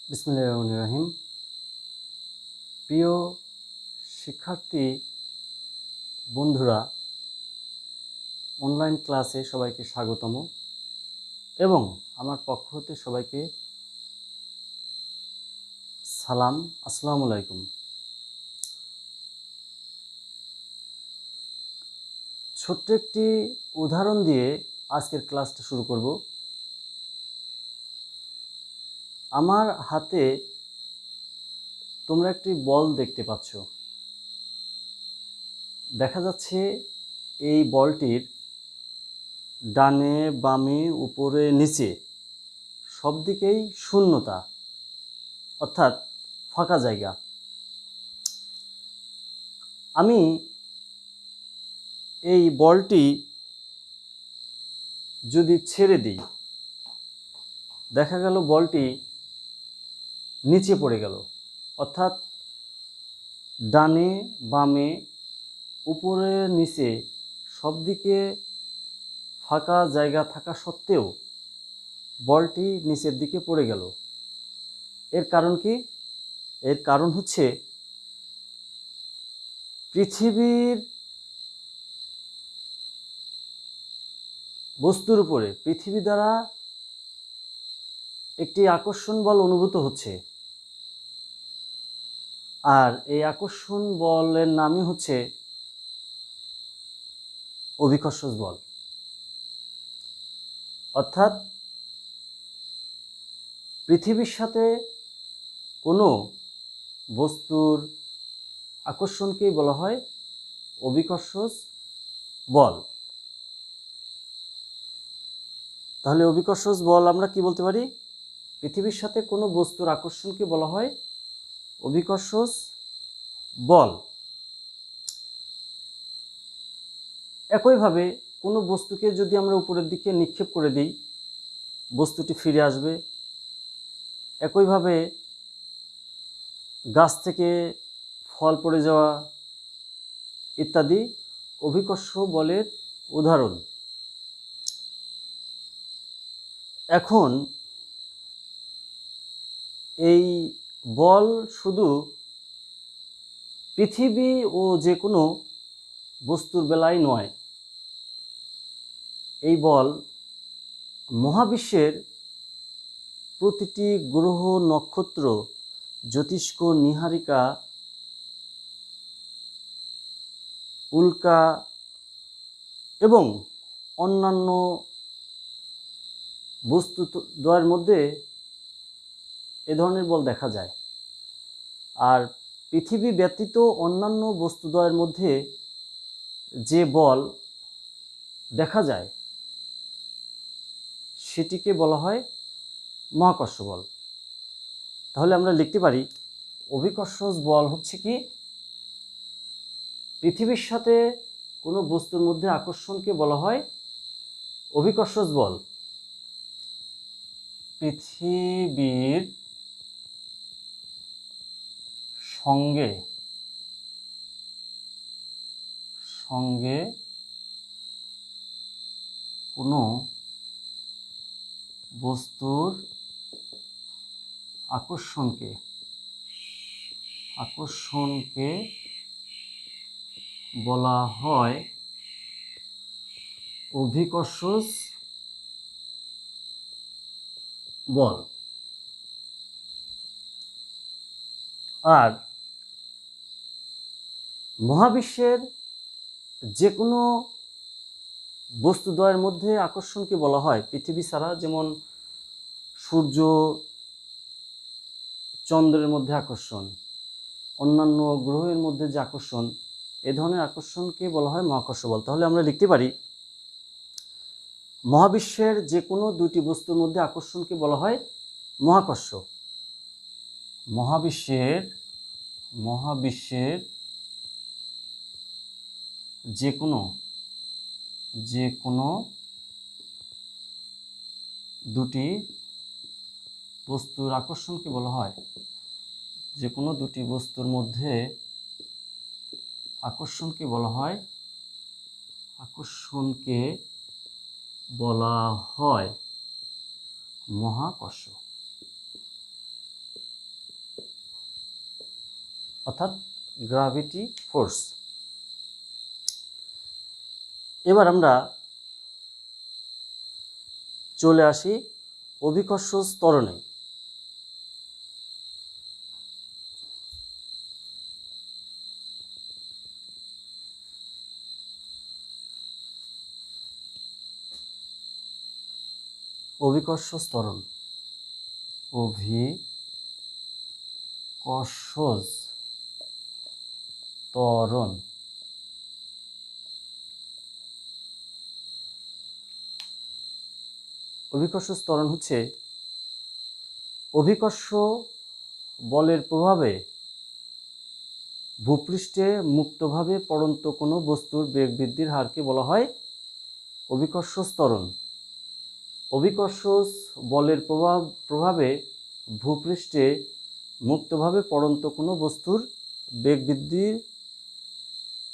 বিসমিল্লাহির রহমানির রহিম। প্রিয় শিক্ষার্থী বন্ধুরা, অনলাইন ক্লাসে সবাইকে স্বাগতম এবং আমার পক্ষ হতে সবাইকে সালাম। আসসালামু আলাইকুম। ছোট্ট একটি উদাহরণ দিয়ে আজকের ক্লাসটা শুরু করব। আমার হাতে তোমরা একটি বল দেখতে পাচ্ছ। দেখা যাচ্ছে এই বলটির ডানে বামে উপরে নিচে সব দিকেই শূন্যতা, অর্থাৎ ফাঁকা জায়গা। আমি এই বলটি যদি ছেড়ে দিই, দেখা গেল বলটি নিচে পড়ে গেল, অর্থাৎ ডানে বামে উপরে নিচে সব দিকে ফাঁকা জায়গা থাকা সত্ত্বেও বলটি নিচের দিকে পড়ে গেল। এর কারণ কি? এর কারণ হচ্ছে পৃথিবীর বস্তুর উপরে পৃথিবী দ্বারা একটি আকর্ষণ বল অনুভূত হচ্ছে, আর এই আকর্ষণ বলের নামই হচ্ছে অভিকর্ষজ বল। অর্থাৎ পৃথিবীর সাথে কোনো বস্তুর আকর্ষণকেই বলা হয় অভিকর্ষজ বল। তাহলে অভিকর্ষজ বল আমরা কি বলতে পারি? পৃথিবীর সাথে কোনো বস্তুর আকর্ষণকে বলা হয় অভিকর্ষজ বল। একইভাবে কোনো বস্তুকে যদি আমরা উপরের দিকে নিক্ষেপ করে দিই, বস্তুটি ফিরে আসবে। একইভাবে গাছ থেকে ফল পড়ে যাওয়া ইত্যাদি অভিকর্ষ বলের উদাহরণ। এখন এই বল শুধু পৃথিবী ও যে কোনো বস্তুর বেলায় নয়, এই বল মহাবিশ্বের প্রতিটি গ্রহ, নক্ষত্র, জ্যোতিষ্ক, নীহারিকা, উল্কা এবং অন্যান্য বস্তুদ্বয়ের মধ্যে এ ধরনের বল দেখা যায়। আর পৃথিবী ব্যতীত অন্যান্য বস্তুদ্বয়ের মধ্যে যে বল দেখা যায় সেটিকে বলা হয় মহাকর্ষ বল। তাহলে আমরা লিখতে পারি অভিকর্ষজ বল হচ্ছে কি? পৃথিবীর সাথে কোনো বস্তুর মধ্যে আকর্ষণকে বলা হয় অভিকর্ষজ বল। পৃথিবীর সঙ্গে কোনো বস্তুর আকর্ষণকে বলা হয় অভিকর্ষজ বল। আর মহাবিশ্বের যে কোনো বস্তুদ্বয়ের মধ্যে আকর্ষণকে বলা হয় পৃথিবী ছাড়া, যেমন সূর্য, চন্দ্রের মধ্যে আকর্ষণ, অন্যান্য গ্রহের মধ্যে যে আকর্ষণ, এ ধরনের আকর্ষণকে বলা হয় মহাকর্ষ বল। তাহলে আমরা লিখতে পারি মহাবিশ্বের যে কোনো দুটি বস্তুর মধ্যে আকর্ষণকে বলা হয় মহাকর্ষ। মহাবিশ্বের যে কোনো দুটি বস্তুর আকর্ষণকে বলা হয়, যে কোনো দুটি বস্তুর মধ্যে আকর্ষণকে বলা হয় মহাকর্ষ। অর্থাৎ গ্র্যাভিটি ফোর্স। এবার আমরা চলে আসি অভিকর্ষজ ত্বরণে। অভিকর্ষজ ত্বরণ, অভিকর্ষজ ত্বরণ। অভিকর্ষজ ত্বরণ হচ্ছে অভিকর্ষ বলের প্রভাবে ভূপৃষ্ঠে মুক্তভাবে পড়ন্ত কোনো বস্তুর বেগ বৃদ্ধির হারকে বলা হয় অভিকর্ষজ ত্বরণ। অভিকর্ষজ বলের প্রভাবে ভূপৃষ্ঠে মুক্তভাবে পড়ন্ত কোনো বস্তুর বেগ বৃদ্ধির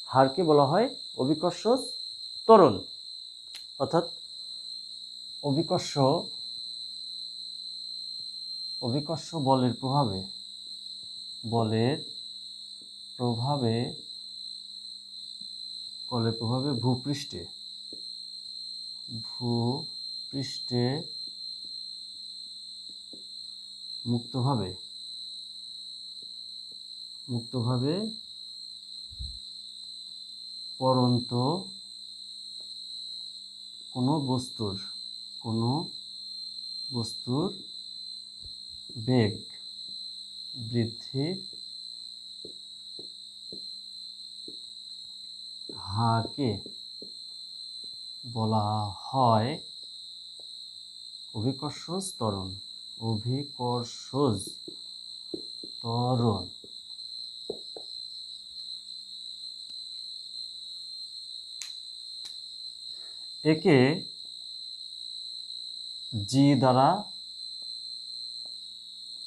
হারকে বলা হয় অভিকর্ষজ ত্বরণ। অর্থাৎ অভিকর্ষ বলের প্রভাবে ভূপৃষ্ঠে মুক্তভাবে পড়ন্ত কোনো বস্তুর বেগ বৃদ্ধির হারকে বলা হয় অভিকর্ষজ ত্বরণ। অভিকর্ষজ ত্বরণ। একে জি দ্বারা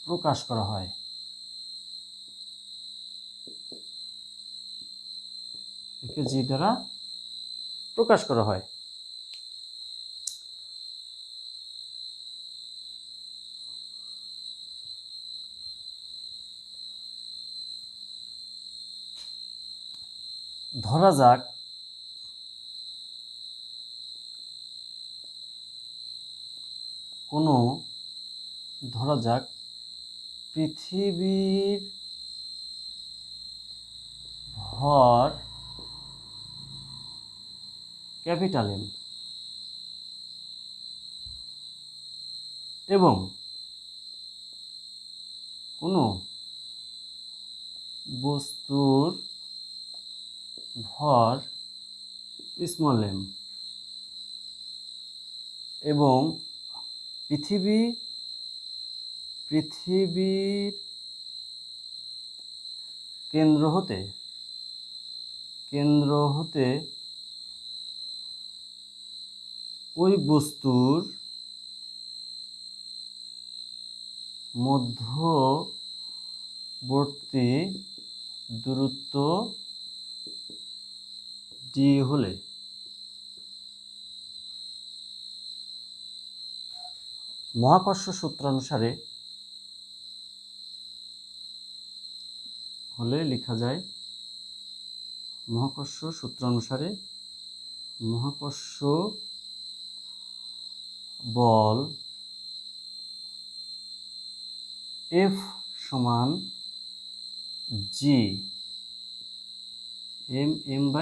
প্রকাশ করা হয়। একে জি দ্বারা প্রকাশ করা হয়। ধরা যাক পৃথিবীর ভর ক্যাপিটাল এম এবং কোনো বস্তুর ভর স্মল এম এবং পৃথিবীর কেন্দ্র হতে ওই বস্তুর মধ্যবর্তী দূরত্ব ডি হলে মহাকর্ষ সূত্রানুসারে লেখা যায় মহাকর্ষ সূত্রানুসারে মহাকর্ষ বল F সমান জি m/d²।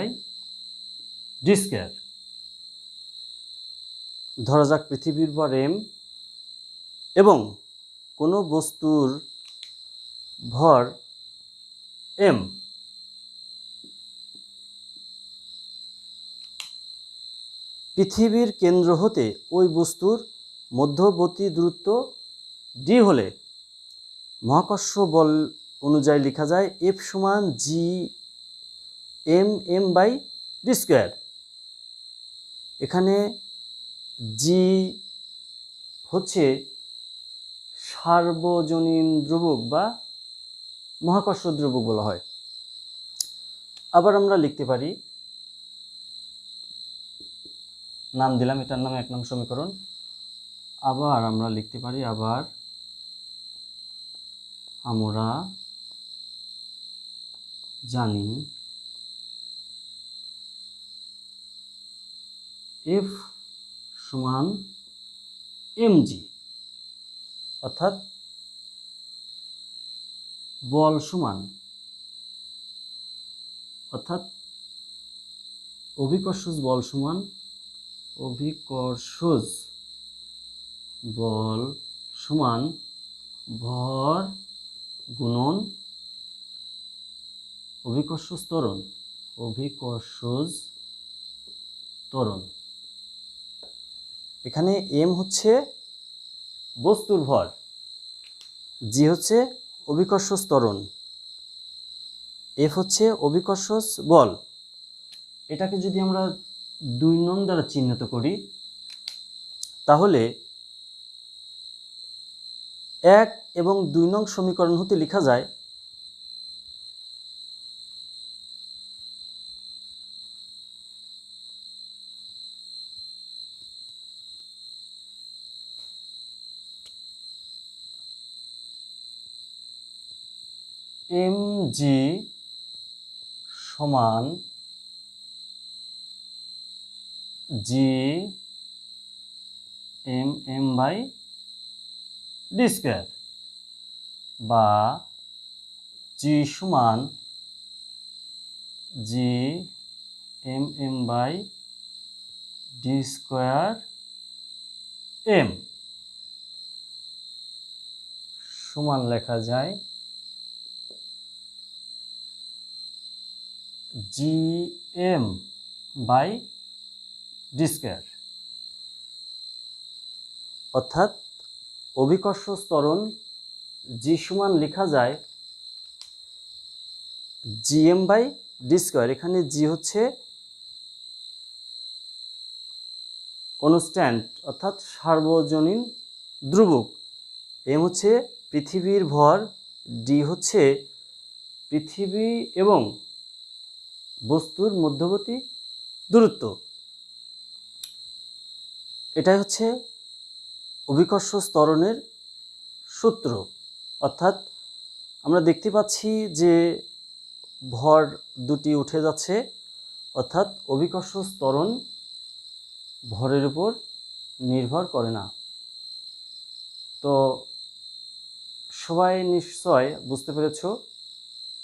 ধরা যাক পৃথিবীর ভর m এবং কোনো বস্তুর ভর m। পৃথিবীর কেন্দ্র হতে ওই বস্তুর মধ্যবর্তী দূরত্ব d হলে মহাকর্ষ বল অনুযায়ী লেখা যায় F সমান জি m/d²। এখানে জি হচ্ছে সার্বজনীন ধ্রুবক বা মহাকর্ষ ধ্রুবক বলা হয়। আবার আমরা লিখতে পারি, নাম দিলাম, এটার নাম 1 নং সমীকরণ। আবার আমরা লিখতে পারি, আমরা জানি F সমান mg, অর্থাৎ বল সমান, অর্থাৎ অভিকর্ষজ বল সমান অভিকর্ষজ বল সমান ভর গুণন অভিকর্ষজ ত্বরণ, অভিকর্ষজ ত্বরণ। এখানে m হচ্ছে বস্তুর ভর, g হচ্ছে অভিকর্ষজ ত্বরণ, f হচ্ছে অভিকর্ষজ বল। এটাকে যদি আমরা 2 নং দ্বারা চিহ্নিত করি তাহলে 1 এবং 2 নং সমীকরণ হতে লেখা যায় mg সমান g m/d স্কয়ার, বা g সমান g m/d স্কয়ার m সমান লেখা যায় gm/d স্কয়ার। অর্থাৎ অভিকর্ষজ ত্বরণ g সমান লেখা যায় gm/d স্কয়ার। এখানে g হচ্ছে কনস্ট্যান্ট, অর্থাৎ সার্বজনীন ধ্রুবক, m হচ্ছে পৃথিবীর ভর, d হচ্ছে পৃথিবী এবং বস্তুর মধ্যবর্তী দূরত্ব। এটাই হচ্ছে অভিকর্ষজ ত্বরণের সূত্র। অর্থাৎ আমরা দেখতে পাচ্ছি যে ভর দুটি উঠে যাচ্ছে, অর্থাৎ অভিকর্ষজ ত্বরণ ভরের উপর নির্ভর করে না। তো সবাই নিশ্চয় বুঝতে পেরেছ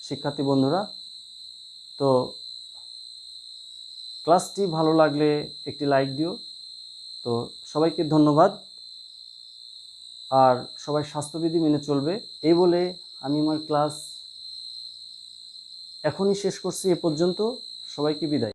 শিক্ষার্থী বন্ধুরা। তো ক্লাসটি ভালো লাগলে একটি লাইক দিও। তো সবাইকে ধন্যবাদ, আর সবাই স্বাস্থ্যবিধি মেনে চলবে। এই বলে আমি আমার ক্লাস এখনই শেষ করছি। এ পর্যন্ত সবাইকে বিদায়।